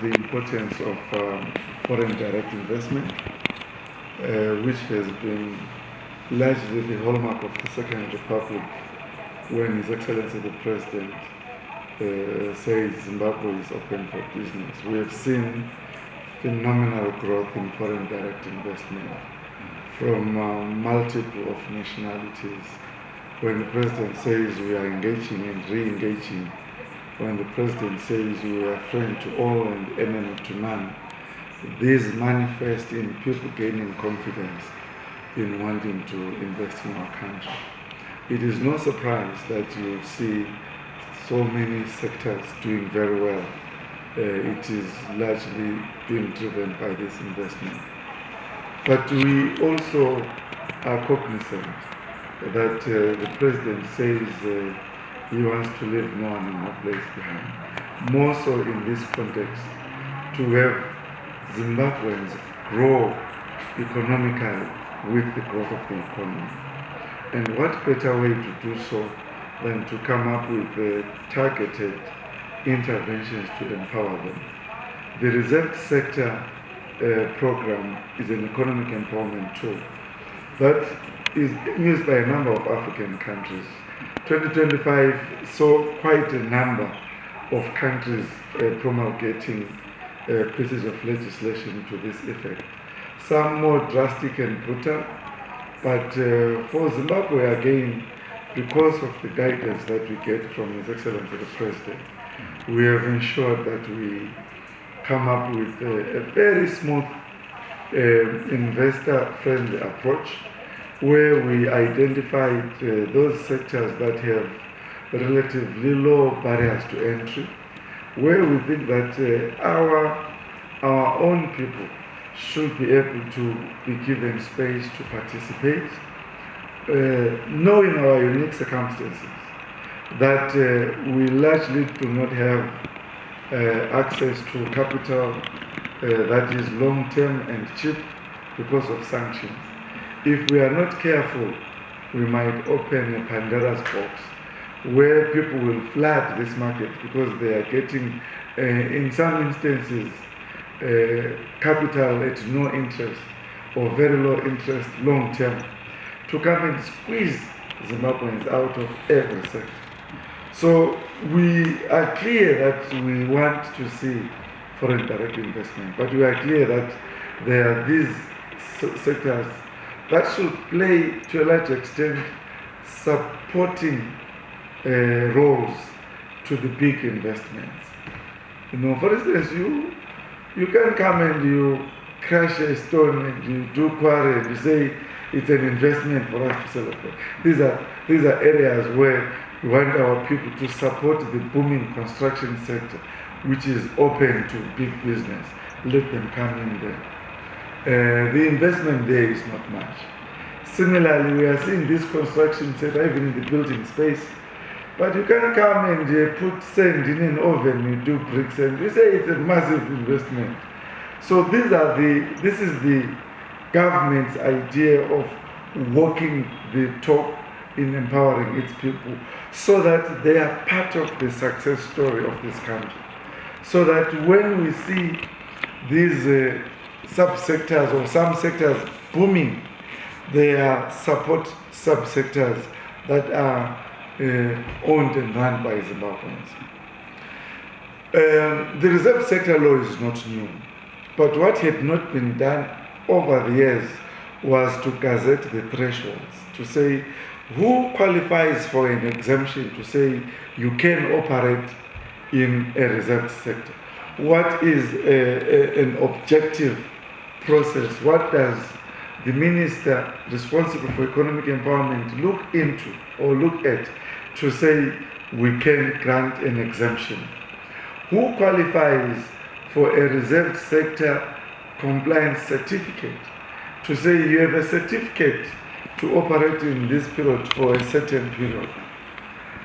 the importance of foreign direct investment, which has been largely the hallmark of the Second Republic when His Excellency the President says Zimbabwe is open for business. We have seen phenomenal growth in foreign direct investment from multiple of nationalities. When the President says we are engaging and re-engaging, when the President says we are friend to all and enemy to none, these manifest in people gaining confidence in wanting to invest in our country. It is no surprise that you see so many sectors doing very well. It is largely being driven by this investment. But we also are cognizant that the President says he wants to leave no one in no place behind. More so in this context, to have Zimbabweans grow economically with the growth of the economy. And what better way to do so than to come up with targeted interventions to empower them. The reserved sector program is an economic empowerment tool that is used by a number of African countries. 2025 saw quite a number of countries promulgating pieces of legislation to this effect. Some more drastic and brutal, but for Zimbabwe again, because of the guidance that we get from His Excellency the President, we have ensured that we come up with a very smooth investor-friendly approach where we identified those sectors that have relatively low barriers to entry, where we think that our own people should be able to be given space to participate, knowing our unique circumstances, that we largely do not have access to capital that is long-term and cheap because of sanctions. If we are not careful, we might open a Pandora's box where people will flood this market because they are getting, in some instances, capital at no interest or very low interest long-term to come and squeeze Zimbabweans out of every sector. So we are clear that we want to see foreign direct investment, but we are clear that there are these sectors that should play to a large extent supporting roles to the big investments. You know, for instance, you can come and you crash a stone and you do quarry and you say it's an investment for us to celebrate. These are areas where we want our people to support the booming construction sector, which is open to big business. Let them come in there. The investment there is not much. Similarly, we are seeing this construction sector even in the building space. But you can come and put sand in an oven, you do bricks, and you say it's a massive investment. So this is the government's idea of walking the talk in empowering its people so that they are part of the success story of this country. So that when we see these subsectors or some sectors booming, they are support subsectors that are owned and run by Zimbabweans. The reserve sector law is not new, but what had not been done over the years was to gazette the thresholds, to say who qualifies for an exemption, to say you can operate in a reserved sector. What is an objective process? What does the minister responsible for economic empowerment look into or look at to say we can grant an exemption? Who qualifies for a reserved sector compliance certificate to say you have a certificate to operate in this period for a certain period?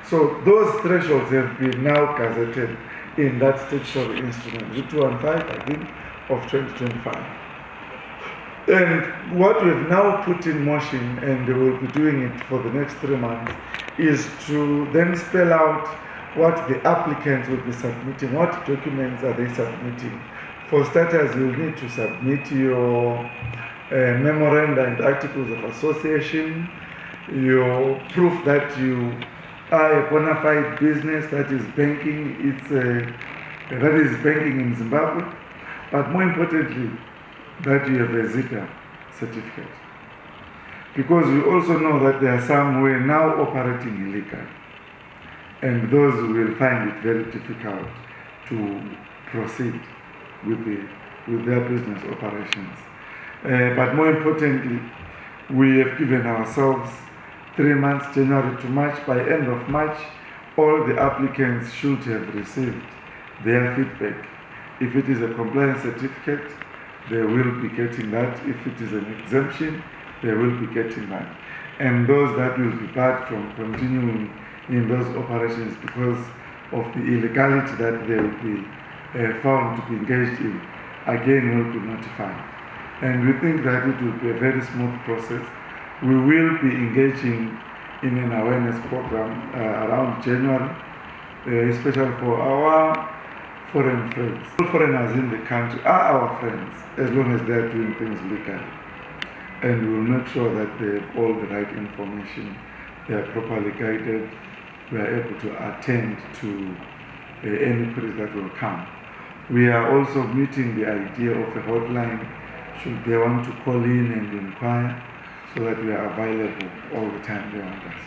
So those thresholds have been now gazetted in that statutory instrument, the 215, I think, of 2025. And what we've now put in motion, and we will be doing it for the next 3 months, is to then spell out what the applicants will be submitting, what documents are they submitting. For starters, you'll need to submit your memoranda and articles of association, your proof that you are a bona fide business that is banking, that is banking in Zimbabwe, but more importantly, that you have a Zika certificate. Because we also know that there are some who are now operating illegally, and those who will find it very difficult to proceed with their business operations. But more importantly, we have given ourselves 3 months, January to March. By end of March, all the applicants should have received their feedback. If it is a compliance certificate, they will be getting that. If it is an exemption, they will be getting that. And those that will be barred from continuing in those operations because of the illegality that they will be found to be engaged in, again will be notified. And we think that it will be a very smooth process. We will be engaging in an awareness program around January, especially for our foreign friends. All foreigners in the country are our friends as long as they are doing things legally. And we will make sure that they have all the right information, they are properly guided, we are able to attend to any queries that will come. We are also meeting the idea of a hotline should they want to call in and inquire, so that we are available all the time they want us.